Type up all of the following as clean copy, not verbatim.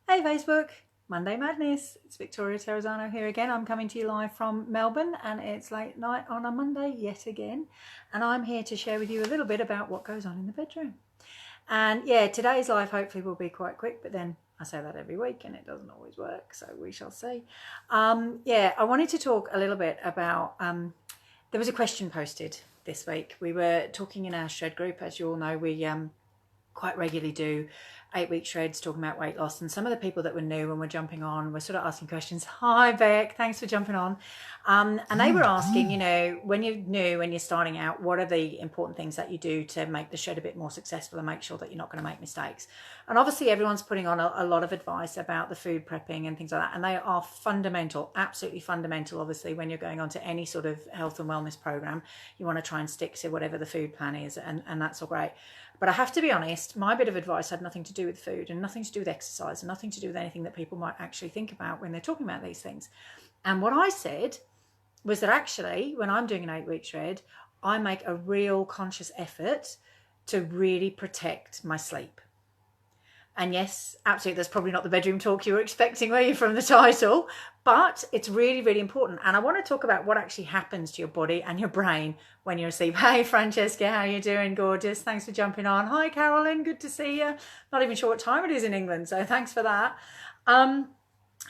Hey Facebook, Monday Madness. It's Victoria Terrazzano here again. I'm coming to you live from Melbourne and it's late night on a Monday yet again. And I'm here to share with you a little bit about what goes on in the bedroom. And yeah, today's live hopefully will be quite quick, but then I say that every week and it doesn't always work, so we shall see. I wanted to talk a little bit about, there was a question posted this week. We were talking in our shred group. As you all know, we quite regularly do 8-week shreds talking about weight loss, and some of the people that were new when we're jumping on were sort of asking questions. Hi Beck, thanks for jumping on. And they were asking, when you're new, when you're starting out, what are the important things that you do to make the shred a bit more successful and make sure that you're not going to make mistakes? And obviously everyone's putting on a lot of advice about the food prepping and things like that, and they are fundamental, absolutely fundamental. Obviously when you're going on to any sort of health and wellness program, you want to try and stick to whatever the food plan is, and that's all great. But I have to be honest, my bit of advice had nothing to do with food and nothing to do with exercise and nothing to do with anything that people might actually think about when they're talking about these things. And what I said was that actually, when I'm doing an 8-week shred, I make a real conscious effort to really protect my sleep. And yes, absolutely, that's probably not the bedroom talk you were expecting, were you, from the title? But it's really, really important. And I want to talk about what actually happens to your body and your brain when you're asleep. Hey, Francesca, how you doing? Gorgeous. Thanks for jumping on. Hi, Carolyn. Good to see you. Not even sure what time it is in England, so thanks for that.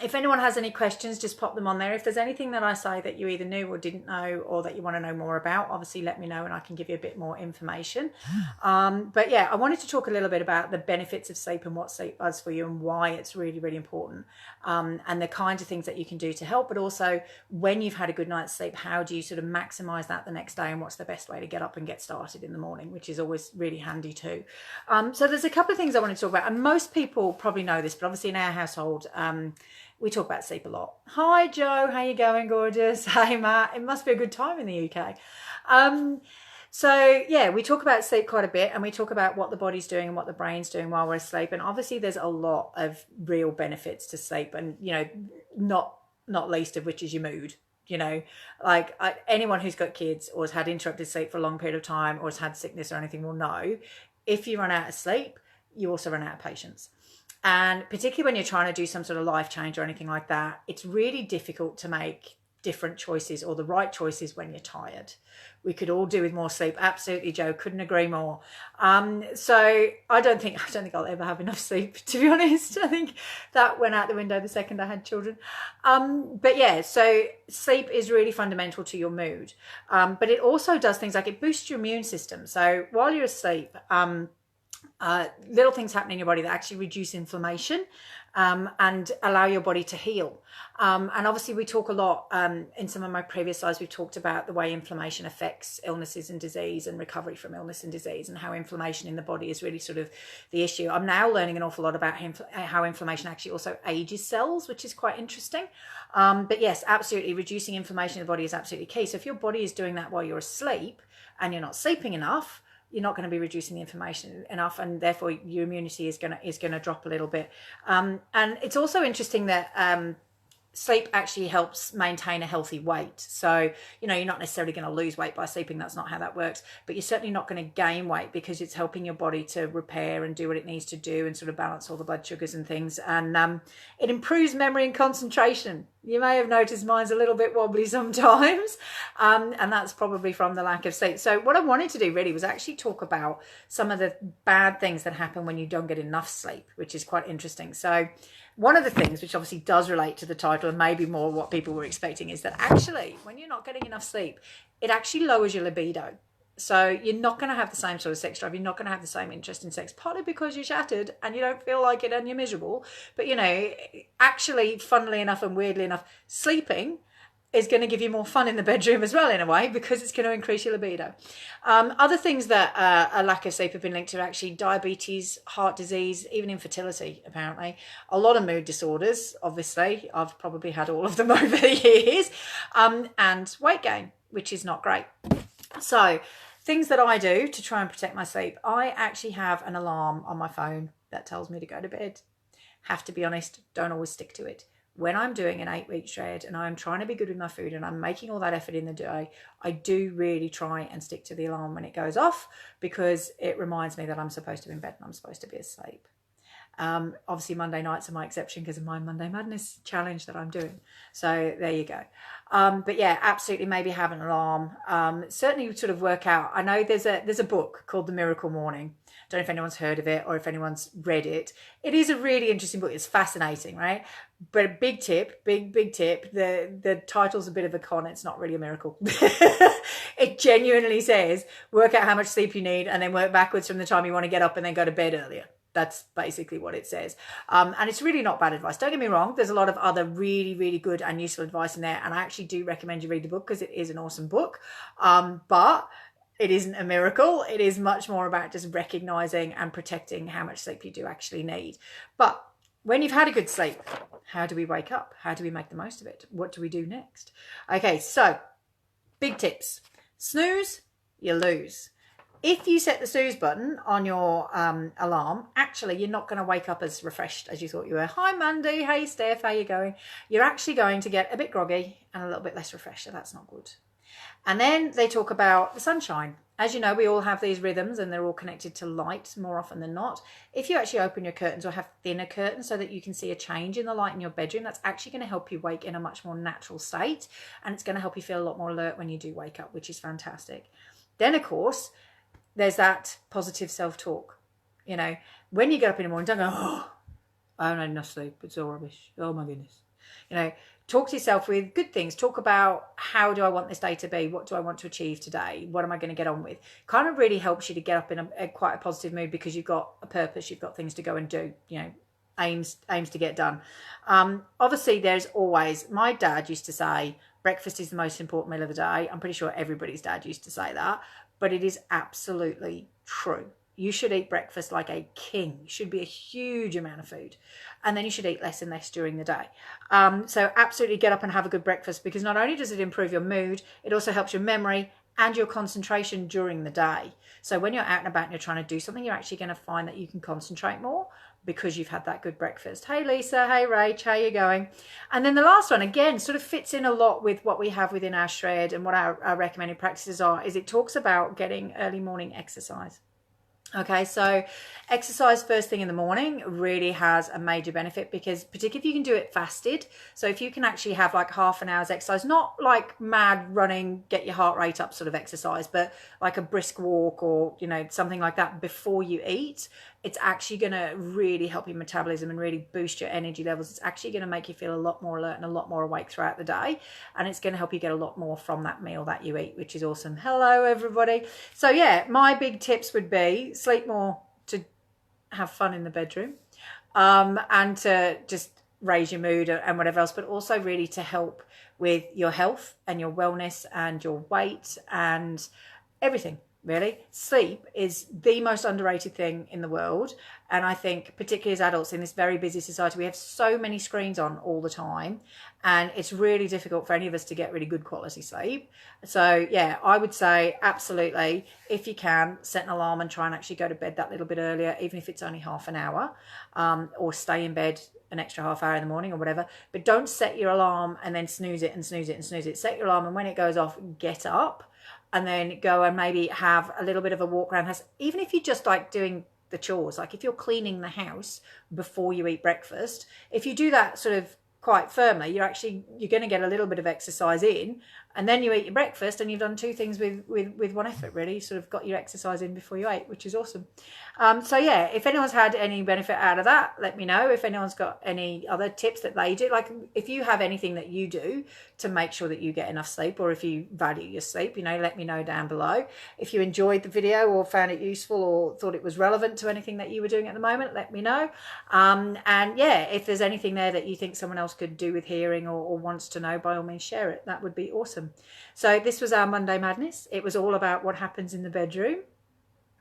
If anyone has any questions, just pop them on there. If there's anything that I say that you either knew or didn't know or that you want to know more about, obviously let me know and I can give you a bit more information. But yeah, I wanted to talk a little bit about the benefits of sleep and what sleep does for you and why it's really, really important, and the kinds of things that you can do to help. But also, when you've had a good night's sleep, how do you sort of maximize that the next day and what's the best way to get up and get started in the morning, which is always really handy too. So there's a couple of things I want to talk about, and most people probably know this, but obviously in our household, we talk about sleep a lot. Hi, Joe. How you going, gorgeous? Hey, Matt. It must be a good time in the UK. So, yeah, we talk about sleep quite a bit, and we talk about what the body's doing and what the brain's doing while we're asleep. And obviously there's a lot of real benefits to sleep, and, not least of which is your mood. Anyone who's got kids or has had interrupted sleep for a long period of time or has had sickness or anything will know, if you run out of sleep, you also run out of patience. And particularly when you're trying to do some sort of life change or anything like that, it's really difficult to make different choices or the right choices when you're tired. We could all do with more sleep. Absolutely, Joe. Couldn't agree more. So I don't think I'll ever have enough sleep, to be honest. I think that went out the window the second I had children. But yeah, so sleep is really fundamental to your mood. But it also does things like it boosts your immune system. So while you're asleep, little things happen in your body that actually reduce inflammation and allow your body to heal. And obviously we talk a lot in some of my previous slides, we've talked about the way inflammation affects illnesses and disease and recovery from illness and disease, and how inflammation in the body is really sort of the issue. I'm now learning an awful lot about how inflammation actually also ages cells, which is quite interesting. But yes, absolutely, reducing inflammation in the body is absolutely key. So if your body is doing that while you're asleep and you're not sleeping enough, you're not going to be reducing the inflammation enough, and therefore your immunity is going to drop a little bit. And it's also interesting that sleep actually helps maintain a healthy weight. So, you're not necessarily going to lose weight by sleeping. That's not how that works. But you're certainly not going to gain weight because it's helping your body to repair and do what it needs to do and sort of balance all the blood sugars and things. And it improves memory and concentration. You may have noticed mine's a little bit wobbly sometimes. And that's probably from the lack of sleep. So what I wanted to do really was actually talk about some of the bad things that happen when you don't get enough sleep, which is quite interesting. So one of the things, which obviously does relate to the title and maybe more what people were expecting, is that actually when you're not getting enough sleep, it actually lowers your libido. So you're not going to have the same sort of sex drive. You're not going to have the same interest in sex, partly because you're shattered and you don't feel like it and you're miserable. But, actually, funnily enough and weirdly enough, sleeping is going to give you more fun in the bedroom as well, in a way, because it's going to increase your libido. Other things that a lack of sleep have been linked to are actually diabetes, heart disease, even infertility, apparently. A lot of mood disorders, obviously. I've probably had all of them over the years. And weight gain, which is not great. So things that I do to try and protect my sleep. I actually have an alarm on my phone that tells me to go to bed. Have to be honest, don't always stick to it. When I'm doing an 8-week shred and I'm trying to be good with my food and I'm making all that effort in the day, I do really try and stick to the alarm when it goes off, because it reminds me that I'm supposed to be in bed and I'm supposed to be asleep. Obviously Monday nights are my exception because of my Monday Madness challenge that I'm doing. So there you go. But yeah, absolutely, maybe have an alarm. Certainly sort of work out. I know there's a book called The Miracle Morning. Don't know if anyone's heard of it or if anyone's read it. It is a really interesting book. It's fascinating, right? But a big tip, big tip. The title's a bit of a con. It's not really a miracle. It genuinely says work out how much sleep you need and then work backwards from the time you want to get up and then go to bed earlier. That's basically what it says. And it's really not bad advice. Don't get me wrong. There's a lot of other really, really good and useful advice in there. And I actually do recommend you read the book because it is an awesome book. But it isn't a miracle. It is much more about just recognizing and protecting how much sleep you do actually need. But when you've had a good sleep, how do we wake up? How do we make the most of it? What do we do next? Okay, so big tips. Snooze, you lose. If you set the snooze button on your alarm, actually, you're not going to wake up as refreshed as you thought you were. Hi, Mandy. Hey, Steph. How you going? You're actually going to get a bit groggy and a little bit less refreshed, so that's not good. And then they talk about the sunshine. As you know, we all have these rhythms and they're all connected to light more often than not. If you actually open your curtains or have thinner curtains so that you can see a change in the light in your bedroom, that's actually going to help you wake in a much more natural state. And it's going to help you feel a lot more alert when you do wake up, which is fantastic. Then, of course, there's that positive self-talk. You know, when you get up in the morning, don't go, oh, I haven't had enough sleep. It's all rubbish. Oh, my goodness. You know, talk to yourself with good things. Talk about how do I want this day to be? What do I want to achieve today? What am I going to get on with? Kind of really helps you to get up in quite a positive mood because you've got a purpose. You've got things to go and do, you know, aims to get done. Obviously, there's always, my dad used to say, breakfast is the most important meal of the day. I'm pretty sure everybody's dad used to say that. But it is absolutely true. You should eat breakfast like a king. It should be a huge amount of food. And then you should eat less and less during the day. So absolutely get up and have a good breakfast because not only does it improve your mood, it also helps your memory and your concentration during the day. So when you're out and about and you're trying to do something, you're actually going to find that you can concentrate more because you've had that good breakfast. Hey, Lisa. Hey, Rach. How you going? And then the last one, again, sort of fits in a lot with what we have within our shred and what our recommended practices are, is it talks about getting early morning exercise. Okay, so exercise first thing in the morning really has a major benefit because particularly if you can do it fasted. So if you can actually have like half an hour's exercise, not like mad running, get your heart rate up sort of exercise, but like a brisk walk or, you know, something like that before you eat, it's actually going to really help your metabolism and really boost your energy levels. It's actually going to make you feel a lot more alert and a lot more awake throughout the day. And it's going to help you get a lot more from that meal that you eat, which is awesome. Hello, everybody. So yeah, my big tips would be sleep more to have fun in the bedroom and to just raise your mood and whatever else, but also really to help with your health and your wellness and your weight and everything. Really, sleep is the most underrated thing in the world. And I think particularly as adults in this very busy society, we have so many screens on all the time and it's really difficult for any of us to get really good quality sleep. So yeah, I would say absolutely, if you can, set an alarm and try and actually go to bed that little bit earlier, even if it's only half an hour, or stay in bed an extra half hour in the morning or whatever. But don't set your alarm and then snooze it and snooze it and snooze it. Set your alarm and when it goes off, get up. And then go and maybe have a little bit of a walk around the house. Even if you just like doing the chores, like if you're cleaning the house before you eat breakfast, if you do that sort of quite firmly, you're going to get a little bit of exercise in, and then you eat your breakfast and you've done two things with one effort, really. You sort of got your exercise in before you ate, which is awesome. So yeah, if anyone's had any benefit out of that, let me know. If anyone's got any other tips that they do, like if you have anything that you do to make sure that you get enough sleep, or if you value your sleep, you know, let me know down below. If you enjoyed the video or found it useful or thought it was relevant to anything that you were doing at the moment, let me know. And yeah, if there's anything there that you think someone else could do with hearing or wants to know, by all means share it. That would be awesome. So this was our Monday Madness. It was all about what happens in the bedroom.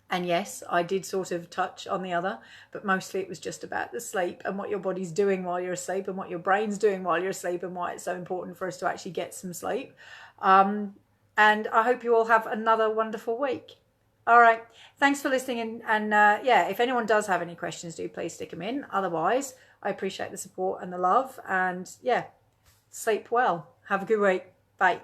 And yes, I did sort of touch on the other, but mostly it was just about the sleep and what your body's doing while you're asleep and what your brain's doing while you're asleep and why it's so important for us to actually get some sleep. And I hope you all have another wonderful week. All right. Thanks for listening. And yeah, if anyone does have any questions, do please stick them in. Otherwise, I appreciate the support and the love. And yeah, sleep well. Have a good week. Bye.